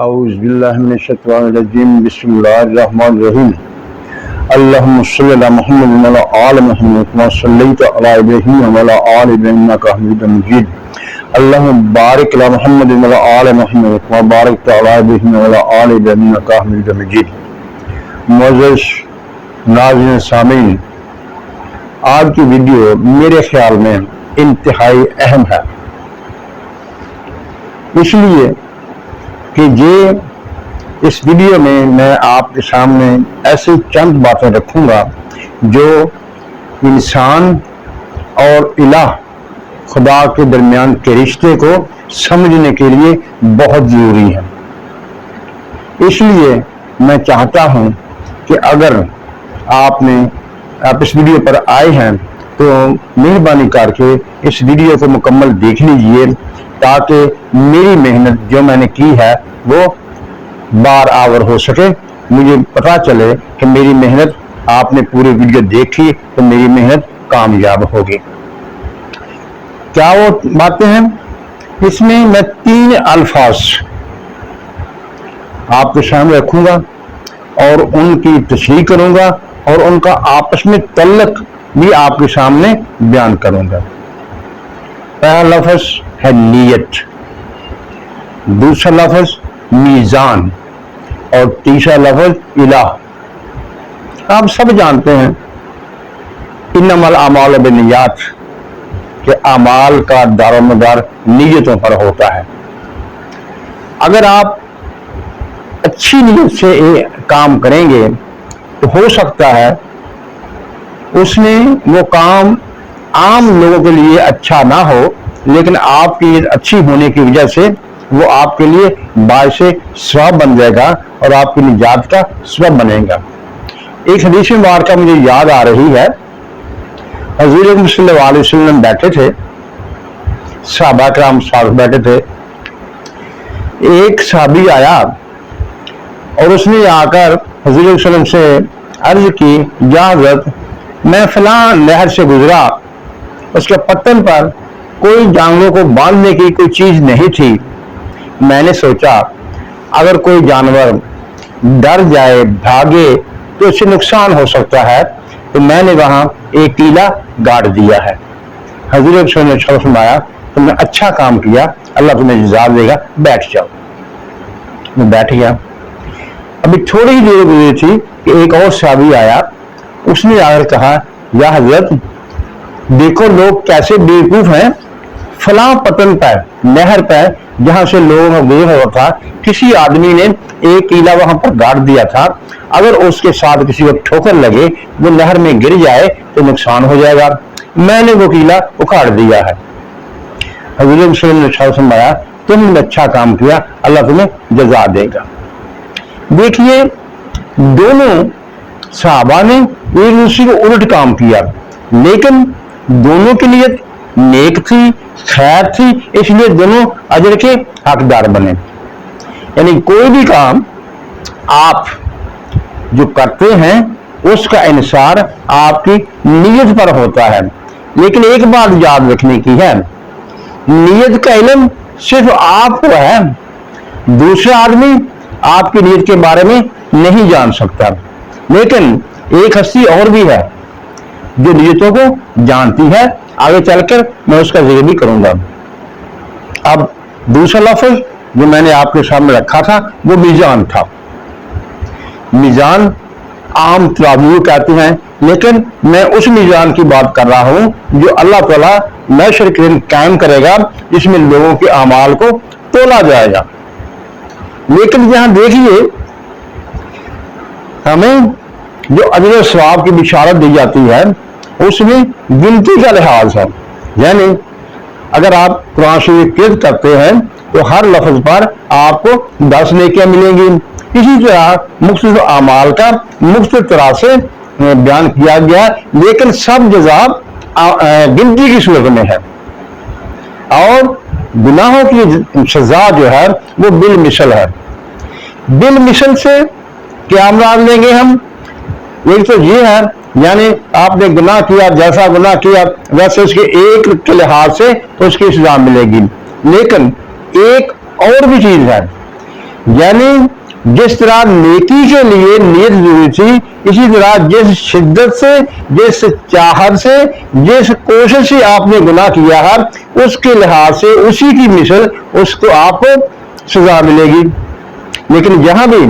اعوذ باللہ من الشیطان الرجیم بسم اللہ الرحمن الرحیم اللہم صلی علی محمد وعلی آل محمد کما صلیت علی ابراہیم وعلی آل ابراہیم انک حمید مجید اللہم بارک علی محمد وعلی آل محمد کما بارکت علی ابراہیم وعلی آل ابراہیم انک حمید مجید۔ معزز ناظرین سامعین، آج کی ویڈیو میرے خیال میں انتہائی اہم ہے، اس لیے کہ اس ویڈیو میں آپ کے سامنے ایسی چند باتیں رکھوں گا جو انسان اور الہ خدا کے درمیان کے رشتے کو سمجھنے کے لیے بہت ضروری ہے۔ اس لیے میں چاہتا ہوں کہ اگر آپ اس ویڈیو پر آئے ہیں تو مہربانی کر کے اس ویڈیو کو مکمل دیکھ لیجئے، تاکہ میری محنت جو میں نے کی ہے وہ بار آور ہو سکے۔ مجھے پتا چلے کہ میری محنت آپ نے پوری ویڈیو دیکھی تو میری محنت کامیاب ہوگی۔ کیا وہ باتیں ہیں؟ اس میں 3 الفاظ آپ کے سامنے رکھوں گا اور ان کی تشریح کروں گا اور ان کا آپس میں تعلق بھی آپ کے سامنے بیان کروں گا۔ پہلا لفظ ہے نیت، دوسرا لفظ میزان اور تیسرا لفظ الہ۔ آپ سب جانتے ہیں انما الاعمال بالنیات کہ اعمال کا دار و مدار نیتوں پر ہوتا ہے۔ اگر آپ اچھی نیت سے کام کریں گے تو ہو سکتا ہے اس میں وہ کام عام لوگوں کے لیے اچھا نہ ہو، لیکن آپ کی نیت اچھی ہونے کی وجہ سے وہ آپ کے لیے باعث ثواب بن جائے گا اور آپ کی نجات کا سبب بنے گا۔ ایک حدیث مبارکہ مجھے یاد آ رہی ہے، حضور صلی اللہ علیہ وسلم بیٹھے تھے، صحابہ کرام ساتھ بیٹھے تھے۔ ایک صحابی آیا اور اس نے آ کر حضور صلی اللہ علیہ وسلم سے عرض کی، یا حضرت میں فلاں نہر سے گزرا، اس کے پتن پر کوئی جانوروں کو باندھنے کی کوئی چیز نہیں تھی۔ میں نے سوچا اگر کوئی جانور ڈر جائے، بھاگے تو اس سے نقصان ہو سکتا ہے، تو میں نے وہاں ایک ٹیلا گاڑ دیا ہے۔ حضور صلی اللہ علیہ وسلم نے فرمایا تم نے اچھا کام کیا، اللہ تمہیں جزا دے گا، بیٹھ جاؤ۔ میں بیٹھ گیا۔ ابھی تھوڑی ہی دیر گزری تھی کہ ایک اور صحابی آیا، اس نے آ کر کہا، یا حضرت دیکھو لوگ کیسے بیوقوف ہیں، فلاں پتن پر، نہر پر جہاں سے لوگوں کا گزر ہوا تھا، کسی آدمی نے ایک قلعہ وہاں پر گاڑ دیا تھا، اگر اس کے ساتھ کسی کو ٹھوکر لگے، وہ نہر میں گر جائے تو نقصان ہو جائے گا، میں نے وہ قلعہ اکھاڑ دیا ہے۔ حضور صلی اللہ علیہ وسلم نے فرمایا تم نے اچھا کام کیا، اللہ تمہیں جزا دے گا۔ دیکھیے دونوں صحابہ نے ایک دوسرے کو الٹ کام کیا، لیکن دونوں کی نیت نیک تھی، خیر تھی، اس لیے دونوں اجر کے حقدار بنے۔ یعنی کوئی بھی کام آپ جو کرتے ہیں اس کا انحصار آپ کی نیت پر ہوتا ہے، لیکن ایک بات یاد رکھنے کی ہے، نیت کا علم صرف آپ کو ہے، دوسرا آدمی آپ کی نیت کے بارے میں نہیں جان سکتا، لیکن ایک ہستی اور بھی ہے جو نیتوں کو جانتی ہے، آگے چل کر میں اس کا ذکر بھی کروں گا۔ اب دوسرا لفظ جو میں نے آپ کے سامنے رکھا تھا وہ میزان تھا۔ میزان عام ترازو کہتے ہیں، لیکن میں اس میزان کی بات کر رہا ہوں جو اللہ تعالیٰ محشر کے دن قائم کرے گا، جس میں لوگوں کے اعمال کو تولا جائے گا۔ لیکن یہاں دیکھیے ہمیں جو اجر و ثواب کی بشارت دی جاتی ہے اس میں گنتی کا لحاظ ہے، یعنی اگر آپ قرآن شریف قرأت کرتے ہیں تو ہر لفظ پر آپ کو 10 نیکیاں ملیں گی۔ اسی طرح مختلف اعمال کا مختلف طرح سے بیان کیا گیا، لیکن سب جزا گنتی کی صورت میں ہے، اور گناہوں کی سزا جو ہے وہ بالمثل ہے۔ بالمثل سے کیا مراد لیں گے ہم؟ ایک تو یہ ہے، یعنی آپ نے گناہ کیا، جیسا گناہ کیا ویسے اس کے ایک کے لحاظ سے اس کی سزا ملے گی، لیکن ایک اور بھی چیز ہے، یعنی جس طرح نیکی کے لیے نیت ضروری تھی، اسی طرح جس شدت سے، جس چاہت سے، جس کوشش سے آپ نے گناہ کیا ہے، اس کے لحاظ سے اسی کی مثل اس کو آپ کو سزا ملے گی۔ لیکن یہاں بھی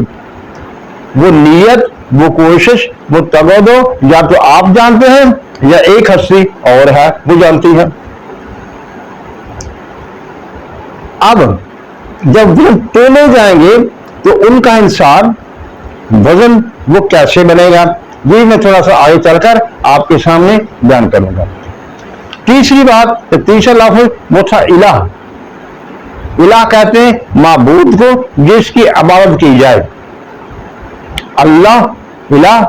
وہ نیت، وہ کوشش، وہ تگودو یا تو آپ جانتے ہیں یا ایک ہستی اور ہے وہ جانتی ہے۔ اب جب وہ تولے جائیں گے تو ان کا انصاف وزن وہ کیسے بنے گا، یہ میں تھوڑا سا آگے چل کر آپ کے سامنے بیان کروں گا۔ تیسری بات، تیسرا لفظ وہ تھا الہ۔ الہ کہتے ہیں معبود کو جس کی عبادت کی جائے۔ اللہ الہ،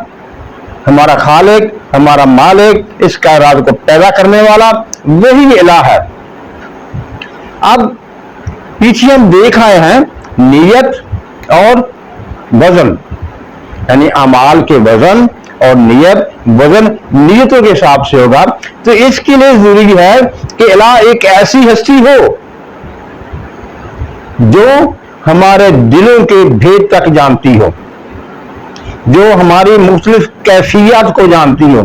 ہمارا خالق، ہمارا مالک، اس کائنات کو پیدا کرنے والا، وہی الہ ہے۔ اب پیچھے ہم دیکھ آئے ہیں نیت اور وزن، یعنی اعمال کے وزن اور نیت، وزن نیتوں کے حساب سے ہوگا۔ تو اس کے لیے ضروری ہے کہ الہ ایک ایسی ہستی ہو جو ہمارے دلوں کے بھید تک جانتی ہو، جو ہماری مختلف کیفیات کو جانتی ہو۔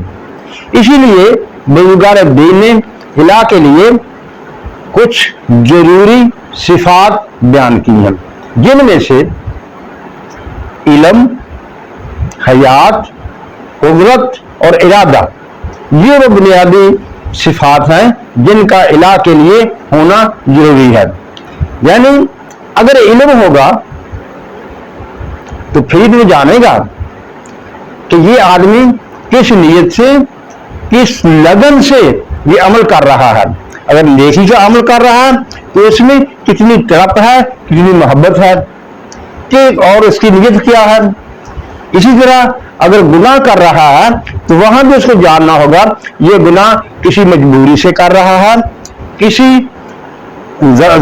اسی لیے بزرگان دین نے الہ کے لیے کچھ ضروری صفات بیان کی ہیں، جن میں سے علم، حیات، قدرت اور ارادہ، یہ وہ بنیادی صفات ہیں جن کا الہ کے لیے ہونا ضروری ہے۔ یعنی اگر علم ہوگا تو پھر وہ جانے گا کہ یہ آدمی کس نیت سے، کس لگن سے یہ عمل کر رہا ہے۔ اگر نیکی کا عمل کر رہا ہے تو اس میں کتنی تڑپ ہے، کتنی محبت ہے، کہ اور اس کی نیت کیا ہے۔ اسی طرح اگر گناہ کر رہا ہے تو وہاں بھی اس کو جاننا ہوگا یہ گناہ کسی مجبوری سے کر رہا ہے، کسی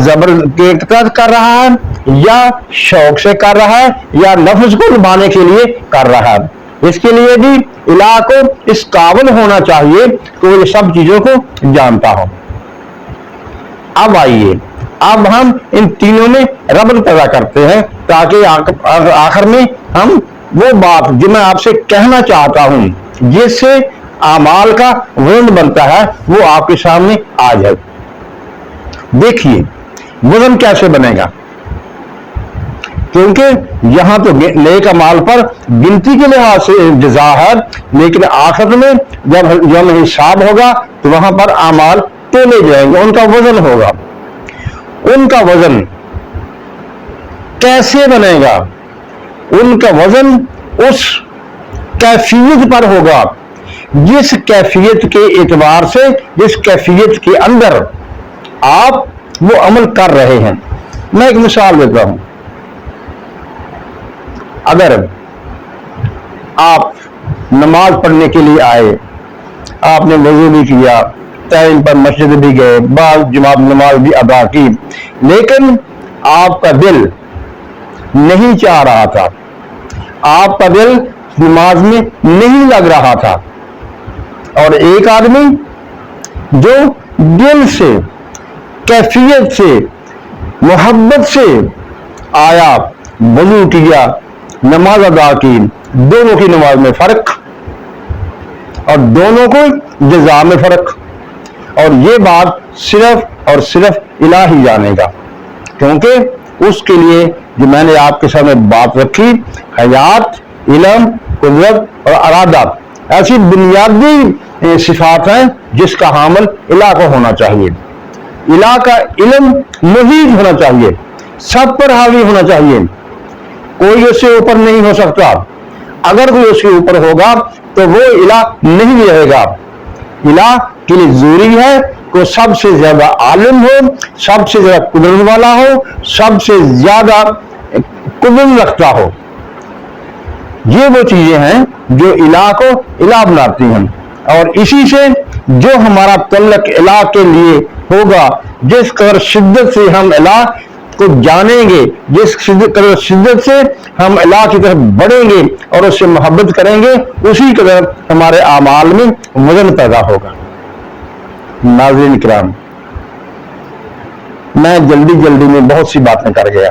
زبر کے تحت کر رہا ہے، یا شوق سے کر رہا ہے، یا نفس کو لبھانے کے لیے کر رہا ہے۔ اس کے لیے بھی الہ کو اس قابل ہونا چاہیے کہ وہ یہ سب چیزوں کو جانتا ہو۔ اب آئیے، اب ہم ان تینوں میں ربط پیدا کرتے ہیں تاکہ آخر میں ہم وہ بات جو میں آپ سے کہنا چاہتا ہوں، جس سے اعمال کا وزن بنتا ہے، وہ آپ کے سامنے آ جائے۔ دیکھیے وزن کیسے بنے گا، کیونکہ یہاں تو نیک اعمال پر گنتی کے لحاظ سے جزا ہے، لیکن آخرت میں جب یوم حساب ہوگا تو وہاں پر اعمال تولے جائیں گے، ان کا وزن ہوگا۔ ان کا وزن کیسے بنے گا؟ ان کا وزن اس کیفیت پر ہوگا جس کیفیت کے اعتبار سے، جس کیفیت کے اندر آپ وہ عمل کر رہے ہیں۔ میں ایک مثال دیتا ہوں۔ اگر آپ نماز پڑھنے کے لیے آئے، آپ نے وضو بھی کیا، ٹائم پر مسجد بھی گئے، بعض جماعت نماز بھی ادا کی، لیکن آپ کا دل نہیں چاہ رہا تھا، آپ کا دل نماز میں نہیں لگ رہا تھا، اور ایک آدمی جو دل سے، کیفیت سے، محبت سے آیا، وضو کیا، نماز ادا کی، دونوں کی نماز میں فرق اور دونوں کو جزا میں فرق، اور یہ بات صرف اور صرف الہ ہی جانے گا، کیونکہ اس کے لیے جو میں نے آپ کے سامنے بات رکھی، حیات، علم، قدرت اور ارادہ، ایسی بنیادی صفات ہیں جس کا حامل الہ کو ہونا چاہیے۔ الہ کا علم مزید ہونا چاہیے، سب پر حاوی ہونا چاہیے، کوئی اس سے اوپر نہیں ہو سکتا۔ اگر کوئی اس کے اوپر ہوگا تو وہ الہ نہیں رہے گا۔ الہ کے لیے ضروری ہے کہ سب سے زیادہ عالم ہو، سب سے زیادہ قدرت والا ہو، سب سے زیادہ قدرت رکھتا ہو۔ یہ وہ چیزیں ہیں جو الہ کو الہ بناتی ہیں، اور اسی سے جو ہمارا تعلق الہ کے لیے ہوگا، جس قدر شدت سے ہم الہ کو جانیں گے، جس قدر شدت سے ہم الہ کی طرف بڑھیں گے اور اس سے محبت کریں گے، اسی قدر ہمارے اعمال میں وزن پیدا ہوگا۔ ناظرین کرام، میں جلدی میں بہت سی باتیں کر گیا،